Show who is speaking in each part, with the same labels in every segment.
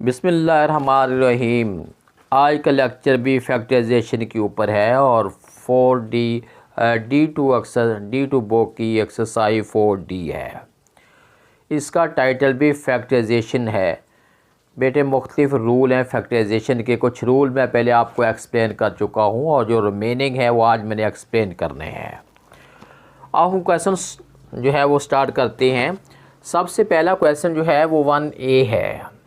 Speaker 1: बिस्मिल्लाहिर्रहमानिर्रहीम। आज का लेक्चर भी फैक्टराइजेशन के ऊपर है और 4D D2 बुक की एक्सरसाइज 4D है। इसका टाइटल भी फैक्टराइजेशन है। बेटे मुख्तलिफ रूल हैं फैक्टराइजेशन के। कुछ रूल मैं पहले आपको एक्सप्लेन कर चुका हूँ और जो रिमेनिंग है वो आज मैंने एक्सप्लेन करने हैं। अब हम क्वेश्चन जो है वो स्टार्ट करते हैं। सबसे पहला क्वेश्चन जो है वो 1A है।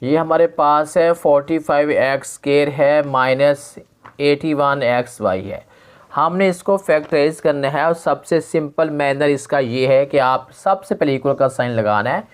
Speaker 1: ये हमारे पास है 45x² है माइनस 81xy है। हमने इसको फैक्टराइज करना है और सबसे सिंपल मैनर इसका ये है कि आप सबसे पहले इक्वल का साइन लगाना है।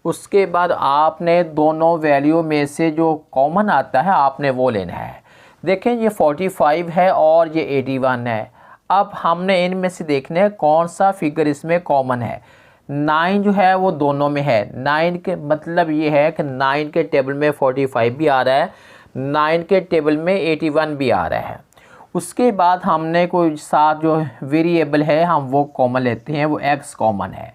Speaker 1: उसके बाद आपने दोनों वैल्यू में से जो कॉमन आता है आपने वो लेना है। देखें ये 45 है और ये 81 है। अब हमने इनमें से देखना है कौन सा फिगर इसमें कॉमन है। 9 जो है वो दोनों में है। 9 के मतलब ये है कि 9 के टेबल में 45 भी आ रहा है, 9 के टेबल में 81 भी आ रहा है। उसके बाद हमने कोई साथ जो वेरिएबल है हम वो कॉमन लेते हैं, वो x कॉमन है।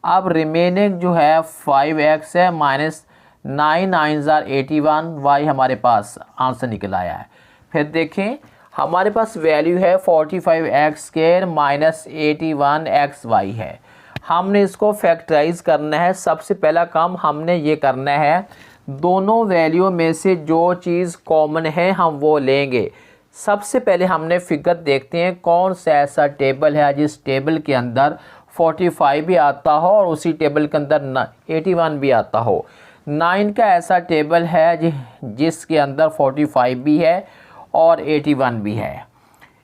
Speaker 1: अब रिमेनिंग जो है 5x है माइनस 9 9 81 y हमारे पास आंसर निकल आया है। फिर देखें हमारे पास वैल्यू है 45x² माइनस 81xy है। हमने इसको फैक्टराइज करना है। सबसे पहला काम हमने ये करना है, दोनों वैल्यू में से जो चीज़ कॉमन है हम वो लेंगे। सबसे पहले हमने फिगर देखते हैं कौन सा ऐसा टेबल है जिस टेबल के अंदर 45 भी आता हो और उसी टेबल के अंदर 81 भी आता हो। 9 का ऐसा टेबल है जिसके अंदर 45 भी है और 81 भी है।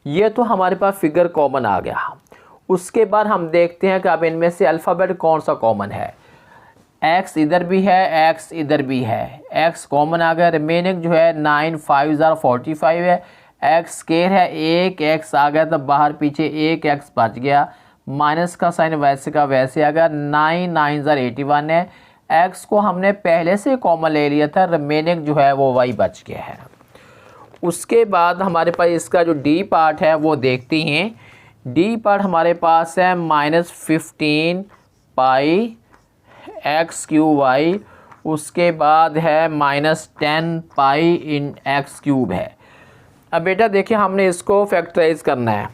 Speaker 1: ये तो हमारे पास फिगर कॉमन आ गया। उसके बाद हम देखते हैं कि अब इनमें से अल्फ़ाबेट कौन सा कॉमन है। x इधर भी है, x इधर भी है, x कॉमन आ गया। रिमेनिंग जो है 9 5 45 है, x² है, एक x आ गया तो बाहर पीछे एक x बच गया। माइनस का साइन वैसे का वैसे आ गया। 9 9 81 है, x को हमने पहले से कॉमन ले लिया था, रिमेनिंग जो है वो y बच गया है। उसके बाद हमारे पास इसका जो d पार्ट है वो देखते हैं। d पार्ट हमारे पास है -15 पाई x³ उसके बाद है -10 पाई इन x³ है। अब बेटा देखिए हमने इसको फैक्टराइज करना है।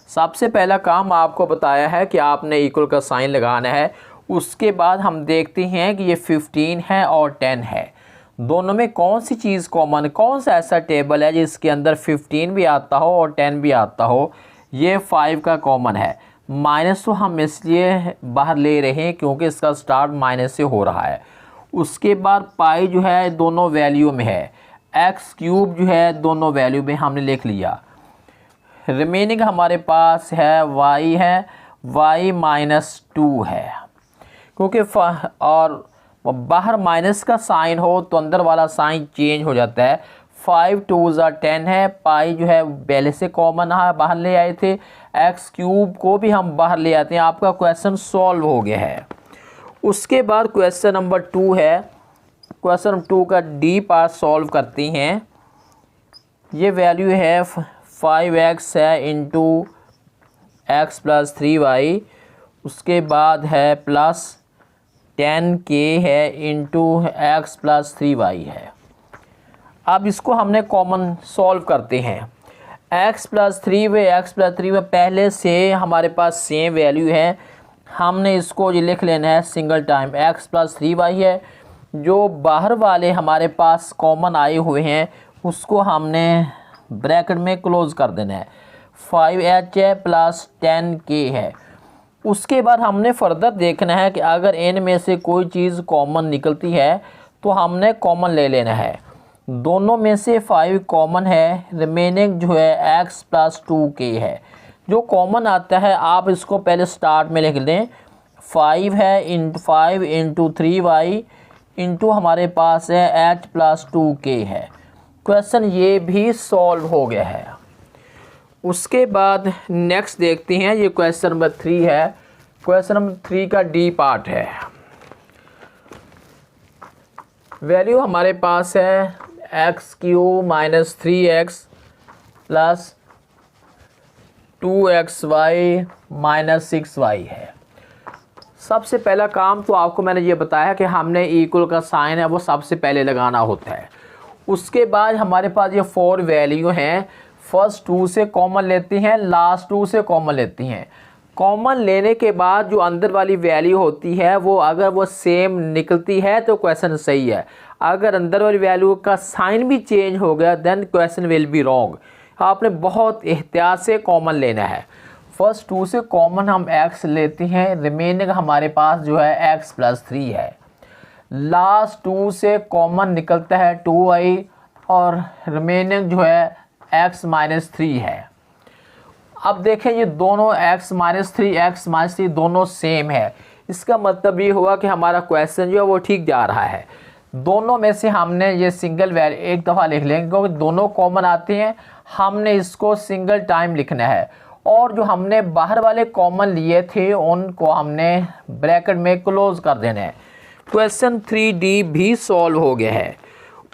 Speaker 1: सबसे पहला काम आपको बताया है कि आपने इक्वल का साइन लगाना है। उसके बाद हम देखते हैं कि ये 15 है और 10 है, दोनों में कौन सी चीज़ कॉमन, कौन सा ऐसा टेबल है जिसके अंदर 15 भी आता हो और 10 भी आता हो। ये 5 का कॉमन है। माइनस तो हम इसलिए बाहर ले रहे हैं क्योंकि इसका स्टार्ट माइनस से हो रहा है। उसके बाद पाई जो है दोनों वैल्यू में है, x³ जो है दोनों वैल्यू में हमने लिख लिया। रिमेनिंग हमारे पास है y है, y -2 है क्योंकि और बाहर माइनस का साइन हो तो अंदर वाला साइन चेंज हो जाता है। 5 2 10 है, पाई जो है पहले से कॉमन है बाहर ले आए थे, x³ को भी हम बाहर ले आते हैं। आपका क्वेश्चन सॉल्व हो गया है। उसके बाद क्वेश्चन नंबर 2 है। क्वेश्चन 2 का d पार्ट सॉल्व करते हैं। ये वैल्यू है 5x है इंटू x + 3y, उसके बाद है प्लस 10k है इंटू x + 3y है। अब इसको हमने कॉमन सॉल्व करते हैं। x + 3y पहले से हमारे पास सेम वैल्यू है, हमने इसको ये लिख लेना है सिंगल टाइम। x + 3y है, जो बाहर वाले हमारे पास कॉमन आए हुए हैं उसको हमने ब्रैकेट में क्लोज कर देना है। 5h है प्लस 10k है। उसके बाद हमने फर्दर देखना है कि अगर इन में से कोई चीज़ कॉमन निकलती है तो हमने कॉमन ले लेना है। दोनों में से 5 कॉमन है, रिमेनिंग जो है x + 2k है। जो कॉमन आता है आप इसको पहले स्टार्ट में लिख लें। 5 है 5 × 3y इंटू हमारे पास है h + 2k है। क्वेश्चन ये भी सॉल्व हो गया है। उसके बाद नेक्स्ट देखते हैं, ये क्वेश्चन नंबर 3 है। क्वेश्चन नंबर 3 का d पार्ट है। वैल्यू हमारे पास है x³ minus 3x plus 2xy minus 6y है। सबसे पहला काम तो आपको मैंने ये बताया कि हमने इक्वल का साइन है वो सबसे पहले लगाना होता है। उसके बाद हमारे पास ये 4 वैल्यू हैं, फर्स्ट 2 से कॉमन लेती हैं, लास्ट 2 से कॉमन लेती हैं। कॉमन लेने के बाद जो अंदर वाली वैल्यू होती है वो अगर वो सेम निकलती है तो क्वेश्चन सही है। अगर अंदर वाली वैल्यू का साइन भी चेंज हो गया then question will be wrong. आपने बहुत एहतियात से कॉमन लेना है। फर्स्ट 2 से कॉमन हम x लेते हैं, रिमेनिंग हमारे पास जो है x + 3 है। लास्ट 2 से कॉमन निकलता है 2i और रिमेनिंग जो है x - 3 है। अब देखें ये दोनों x - 3 दोनों सेम है। इसका मतलब ये हुआ कि हमारा क्वेश्चन जो है वो ठीक जा रहा है। दोनों में से हमने ये सिंगल वैल्यू एक दफ़ा लिख लेंगे क्योंकि दोनों कॉमन आते हैं, हमने इसको सिंगल टाइम लिखना है। और जो हमने बाहर वाले कॉमन लिए थे उनको हमने ब्रैकेट में क्लोज कर देना है। क्वेश्चन 3D भी सॉल्व हो गया है।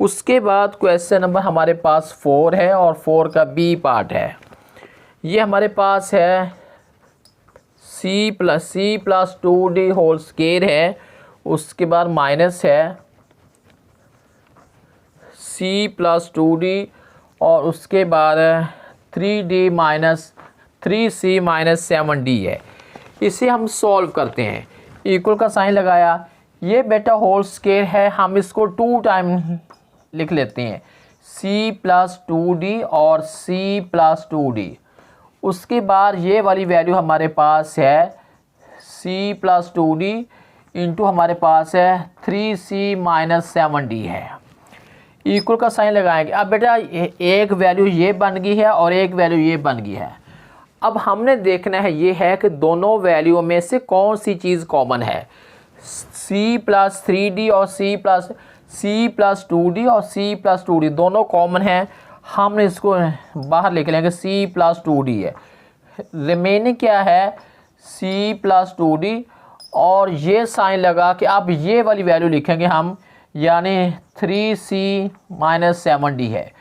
Speaker 1: उसके बाद क्वेश्चन नंबर हमारे पास 4 है और 4 का B पार्ट है। ये हमारे पास है c + 2d होल स्क्वायर है। उसके बाद माइनस है c + 2d और उसके बाद 3d - 3c - 7d है। इसे हम सॉल्व करते हैं। इक्वल का साइन लगाया, ये बेटा होल स्क्वायर है, हम इसको 2 टाइम लिख लेते हैं c + 2d और c + 2d। उसके बाद ये वाली वैल्यू हमारे पास है c + 2d इंटू हमारे पास है 3c - 7d है। इक्वल का साइन लगाएंगे। अब बेटा एक वैल्यू ये बन गई है और एक वैल्यू ये बन गई है। अब हमने देखना है ये है कि दोनों वैल्यू में से कौन सी चीज़ कॉमन है। c + 3d और c + 2d और c + 2d दोनों कॉमन हैं। हमने इसको बाहर लिख लेंगे c + 2d है। रिमेनिंग क्या है c + 2d और ये साइन लगा के अब ये वाली वैल्यू लिखेंगे हम, यानी 3c - 7d है।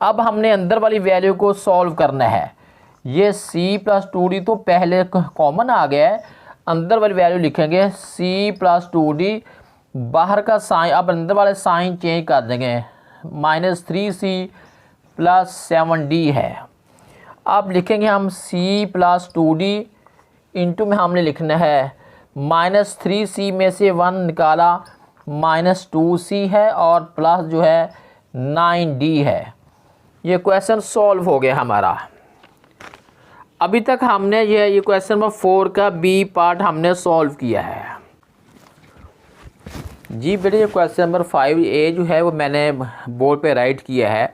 Speaker 1: अब हमने अंदर वाली वैल्यू को सॉल्व करना है। ये c + 2d तो पहले कॉमन आ गया है, अंदर वाली वैल्यू लिखेंगे c + 2d, बाहर का साइन अब अंदर वाले साइन चेंज कर देंगे, -3c + 7d है। अब लिखेंगे हम c + 2d इंटू में हमने लिखना है -3c में से 1 निकाला -2c है और प्लस जो है 9d है। ये क्वेश्चन सॉल्व हो गया हमारा। अभी तक हमने ये क्वेश्चन नंबर 4 का B पार्ट हमने सॉल्व किया है। जी बेटे ये क्वेश्चन नंबर 5A जो है वो मैंने बोर्ड पे राइट किया है।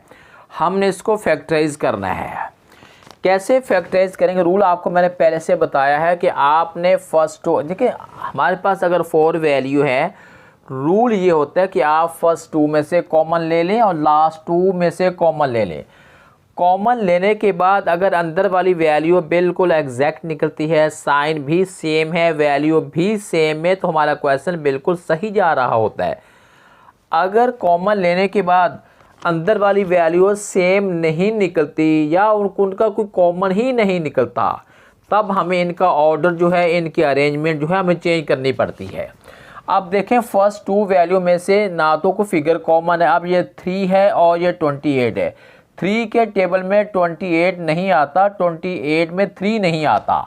Speaker 1: हमने इसको फैक्टराइज करना है। कैसे फैक्टराइज करेंगे, रूल आपको मैंने पहले से बताया है कि आपने फर्स्ट देखिए हमारे पास अगर 4 वैल्यू है, रूल ये होता है कि आप फर्स्ट 2 में से कॉमन ले लें और लास्ट 2 में से कॉमन ले लें। कॉमन लेने के बाद अगर अंदर वाली वैल्यू बिल्कुल एग्जैक्ट निकलती है, साइन भी सेम है, वैल्यू भी सेम है, तो हमारा क्वेश्चन बिल्कुल सही जा रहा होता है। अगर कॉमन लेने के बाद अंदर वाली वैल्यू सेम नहीं निकलती या उनका कोई कॉमन ही नहीं निकलता, तब हमें इनका ऑर्डर जो है, इनकी अरेंजमेंट जो है हमें चेंज करनी पड़ती है। अब देखें फर्स्ट 2 वैल्यू में से ना तो कोई फिगर कॉमन है। अब ये 3 है और ये 28 है। 3 के टेबल में 28 नहीं आता, 28 में 3 नहीं आता,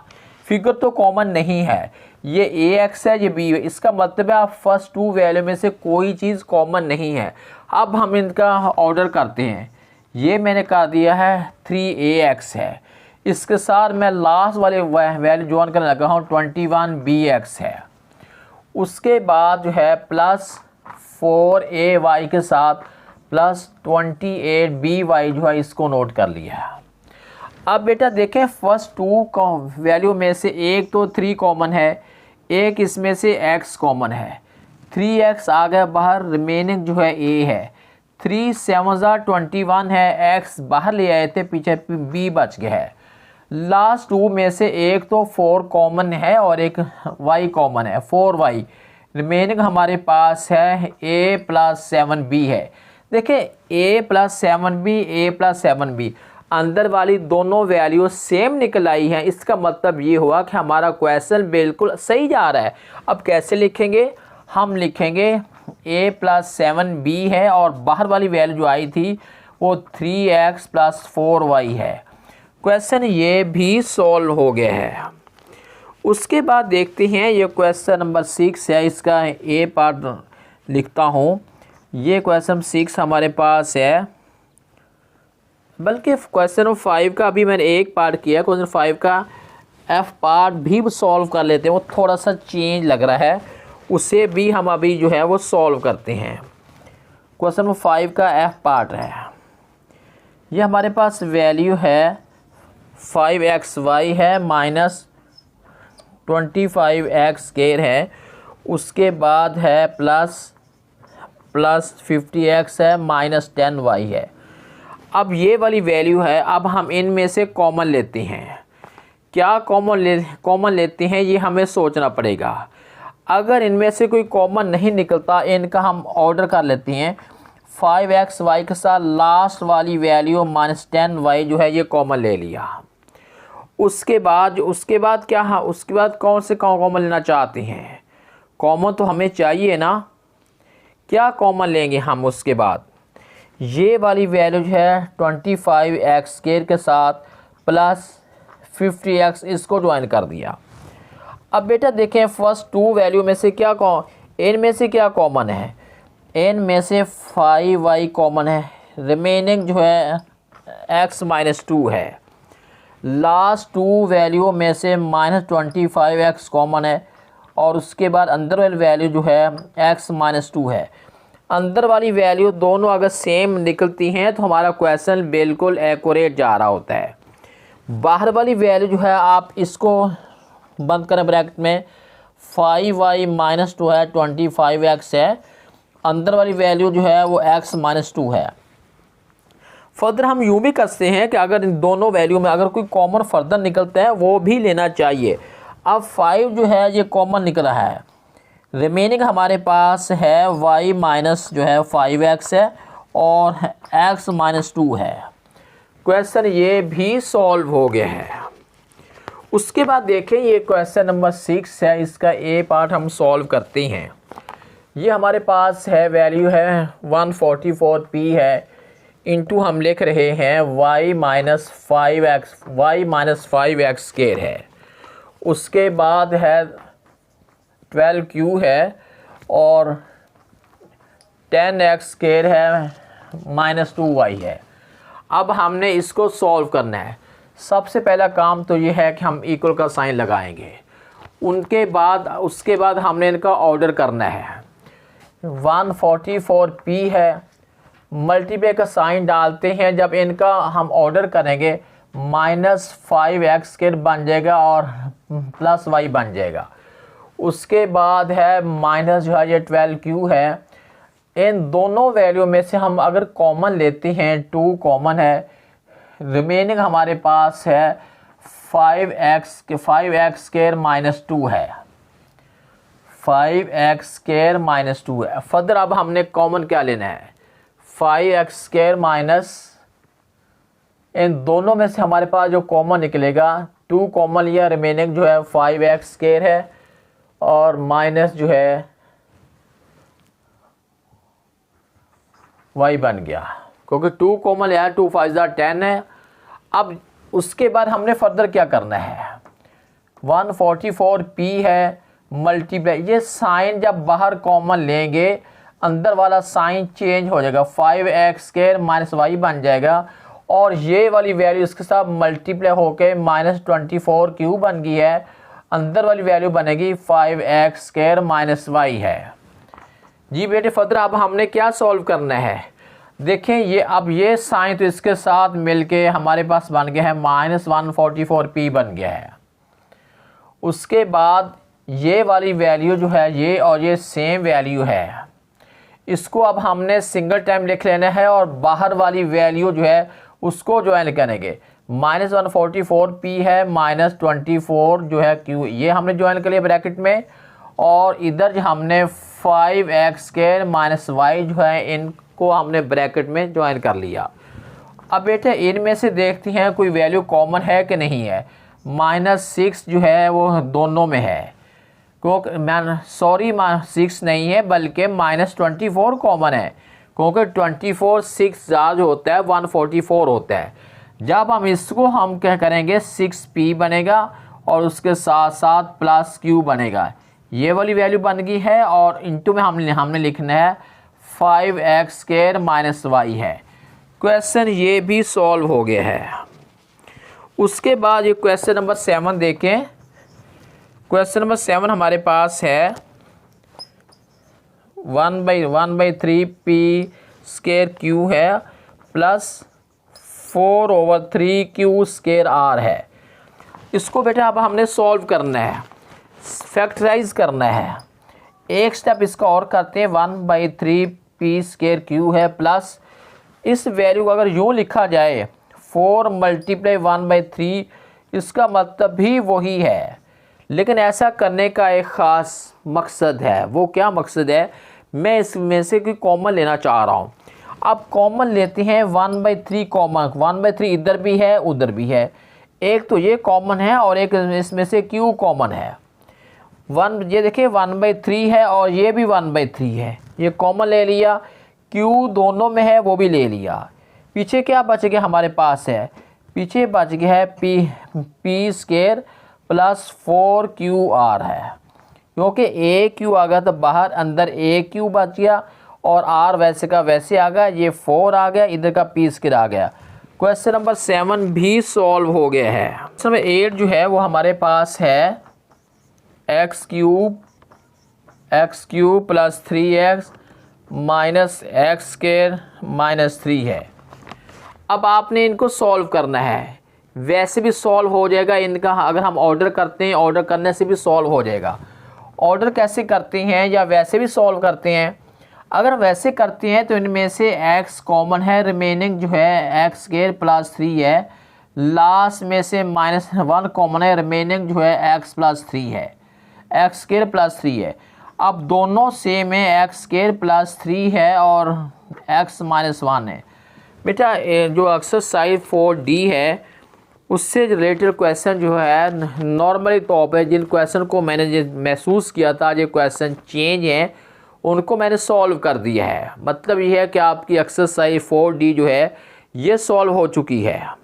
Speaker 1: फिगर तो कॉमन नहीं है। ये AX है, ये B है, इसका मतलब है आप फर्स्ट 2 वैल्यू में से कोई चीज़ कॉमन नहीं है। अब हम इनका ऑर्डर करते हैं। ये मैंने कर दिया है 3AX है, इसके साथ मैं लास्ट वाले वैल्यू ज्वाइन करने लगा हूँ 21BX है। उसके बाद जो है प्लस 4AY के साथ प्लस 28BY जो है इसको नोट कर लिया। अब बेटा देखें फर्स्ट 2 वैल्यू में से एक तो 3 कॉमन है, एक इसमें से x कॉमन है, 3x आ गया बाहर, रिमेनिंग जो है a है। 3 7 21 है, x बाहर ले आए थे, पीछे b बच गया है। लास्ट 2 में से एक तो 4 कॉमन है और एक y कॉमन है, 4y। रिमेनिंग हमारे पास है a + 7b है। देखिए a + 7b, a + 7b, अंदर वाली दोनों वैल्यू सेम निकल आई हैं, इसका मतलब ये हुआ कि हमारा क्वेश्चन बिल्कुल सही जा रहा है। अब कैसे लिखेंगे, हम लिखेंगे a + 7b है और बाहर वाली वैल्यू जो आई थी वो 3x + 4y है। क्वेश्चन ये भी सॉल्व हो गया है। उसके बाद देखते हैं ये क्वेश्चन नंबर 6 है, इसका ए पार्ट लिखता हूँ। ये क्वेश्चन 6 हमारे पास है, बल्कि क्वेश्चन नंबर 5 का अभी मैंने एक पार्ट किया, क्वेश्चन 5 का एफ पार्ट भी सॉल्व कर लेते हैं, वो थोड़ा सा चेंज लग रहा है, उसे भी हम अभी जो है वो सॉल्व करते हैं। क्वेश्चन नंबर 5 का एफ पार्ट है, ये हमारे पास वैल्यू है 5xy है -25x² है, उसके बाद है प्लस 50x है -10y है। अब ये वाली वैल्यू है, अब हम इनमें से कॉमन लेते हैं। क्या कॉमन लेते हैं ये हमें सोचना पड़ेगा। अगर इनमें से कोई कॉमन नहीं निकलता, इनका हम ऑर्डर कर लेते हैं। 5xy के साथ लास्ट वाली वैल्यू -10y जो है ये कॉमन ले लिया। उसके बाद क्या, हाँ उसके बाद कौन से कॉमन लेना चाहते हैं, कॉमन तो हमें चाहिए ना, क्या कॉमन लेंगे हम। उसके बाद ये वाली वैल्यू जो है 25x² के साथ प्लस 50x इसको ज्वाइन कर दिया। अब बेटा देखें फर्स्ट 2 वैल्यू में से क्या इनमें से क्या कॉमन है, इनमें से 5y कॉमन है, रिमेनिंग जो है x - 2 है। लास्ट 2 वैल्यू में से -25x कॉमन है और उसके बाद अंदर वाली वैल्यू जो है x - 2 है। अंदर वाली वैल्यू दोनों अगर सेम निकलती हैं तो हमारा क्वेश्चन बिल्कुल एक्यूरेट जा रहा होता है। बाहर वाली वैल्यू जो है आप इसको बंद करें ब्रैकेट में, 5y - 2 है, 25x है, अंदर वाली वैल्यू जो है वो x - 2 है। फर्दर हम यूँ भी करते हैं कि अगर इन दोनों वैल्यू में अगर कोई कॉमन फर्दर निकलता है वो भी लेना चाहिए। अब 5 जो है ये कॉमन निकल रहा है, रिमेनिंग हमारे पास है y जो है 5x है और x - 2 है। क्वेश्चन ये भी सॉल्व हो गया है। उसके बाद देखें ये क्वेश्चन नंबर 6 है, इसका ए पार्ट हम सॉल्व करते हैं। ये हमारे पास है वैल्यू है 144p है, इंटू हम लिख रहे हैं y - 5x² है। उसके बाद है 12q है और 10x² है -2y है। अब हमने इसको सॉल्व करना है। सबसे पहला काम तो ये है कि हम इक्वल का साइन लगाएंगे, उसके बाद हमने इनका ऑर्डर करना है। 144p है, मल्टीप्लाई का साइन डालते हैं, जब इनका हम ऑर्डर करेंगे -5x² बन जाएगा और +y बन जाएगा। उसके बाद है माइनस जो है ये 12q है। इन दोनों वैल्यू में से हम अगर कॉमन लेते हैं, 2 कॉमन है, रिमेनिंग हमारे पास है 5x² -2 है, 5x² -2 है। फर्दर अब हमने कॉमन क्या लेना है, 5x² माइनस, इन दोनों में से हमारे पास जो कॉमन निकलेगा 2 कॉमन लिया, रिमेनिंग जो है 5x² है और माइनस जो है y बन गया, क्योंकि 2 कॉमन लिया, 2 × 5 = 10 है। अब उसके बाद हमने फर्दर क्या करना है, 144p है मल्टीप्लाई, ये साइन जब बाहर कॉमन लेंगे अंदर वाला साइन चेंज हो जाएगा, 5x² -y बन जाएगा और ये वाली वैल्यू इसके साथ मल्टीप्लाई होके -24q बन गई है। अंदर वाली वैल्यू बनेगी 5x² -y है। जी बेटे फर्दर अब हमने क्या सॉल्व करना है, देखें ये अब ये साइन तो इसके साथ मिलके हमारे पास बन गया है -144p बन गया है। उसके बाद ये वाली वैल्यू जो है ये और ये सेम वैल्यू है, इसको अब हमने सिंगल टाइम लिख लेना है और बाहर वाली वैल्यू जो है उसको ज्वाइन करेंगे। -144p है -24 जो है q, ये हमने ज्वाइन कर लिया ब्रैकेट में, और इधर जो हमने 5x² -y जो है इनको हमने ब्रैकेट में ज्वाइन कर लिया। अब बेटे इनमें से देखते हैं कोई वैल्यू कॉमन है कि नहीं है। -6 जो है वो दोनों में है, क्योंकि मैं सॉरी 6 नहीं है बल्कि -24 कॉमन है, क्योंकि 24 6 जो होता है 144 होता है। जब हम इसको हम क्या करेंगे 6p बनेगा और उसके साथ साथ प्लस q बनेगा, ये वाली वैल्यू बन गई है। और इंटू में हमने लिखना है 5x² - y है। क्वेश्चन ये भी सॉल्व हो गया है। उसके बाद ये क्वेश्चन नंबर 7 देखें। क्वेश्चन नंबर 7 हमारे पास है 1/3p² है प्लस 4/3q² है। इसको बेटा अब हमने सॉल्व करना है, फैक्टराइज करना है। एक स्टेप इसका और करते हैं, 1/3p² है प्लस इस वैल्यू को अगर यूँ लिखा जाए 4 × 1/3, इसका मतलब भी वही है, लेकिन ऐसा करने का एक ख़ास मकसद है। वो क्या मकसद है, मैं इसमें से कोई कॉमन लेना चाह रहा हूँ। अब कॉमन लेते हैं 1/3 कॉमन, 1/3 इधर भी है उधर भी है, एक तो ये कॉमन है और एक इसमें से q कॉमन है। ये देखिए 1/3 है और ये भी 1/3 है, ये कॉमन ले लिया, q दोनों में है वो भी ले लिया। पीछे क्या बच गया हमारे पास है, पीछे बच गया है p² प्लस 4qr है, क्योंकि aq आ गया तो बाहर, अंदर aq बच गया और r वैसे का वैसे आ गया, ये 4 आ गया, इधर का p² आ गया। क्वेश्चन नंबर 7 भी सॉल्व हो गया है। क्वेश्चन नंबर 8 जो है वो हमारे पास है x³ plus 3x minus x² minus 3 है। अब आपने इनको सॉल्व करना है, वैसे भी सॉल्व हो जाएगा इनका, अगर हम ऑर्डर करते हैं ऑर्डर करने से भी सॉल्व हो जाएगा। ऑर्डर कैसे करते हैं या वैसे भी सॉल्व करते हैं, अगर वैसे करते हैं तो इनमें से x कॉमन है, रिमेनिंग जो है x² प्लस 3 है, लास्ट में से -1 कॉमन है, रिमेनिंग जो है x प्लस 3 है, x² प्लस 3 है। अब दोनों सेम है, x² प्लस 3 है और x - 1 है। बेटा जो एक्सरसाइज 4D है उससे रिलेटेड क्वेश्चन जो है नॉर्मली तौर पे जिन क्वेश्चन को मैंने महसूस किया था ये क्वेश्चन चेंज हैं, उनको मैंने सॉल्व कर दिया है। मतलब ये है कि आपकी एक्सरसाइज 4D जो है ये सॉल्व हो चुकी है।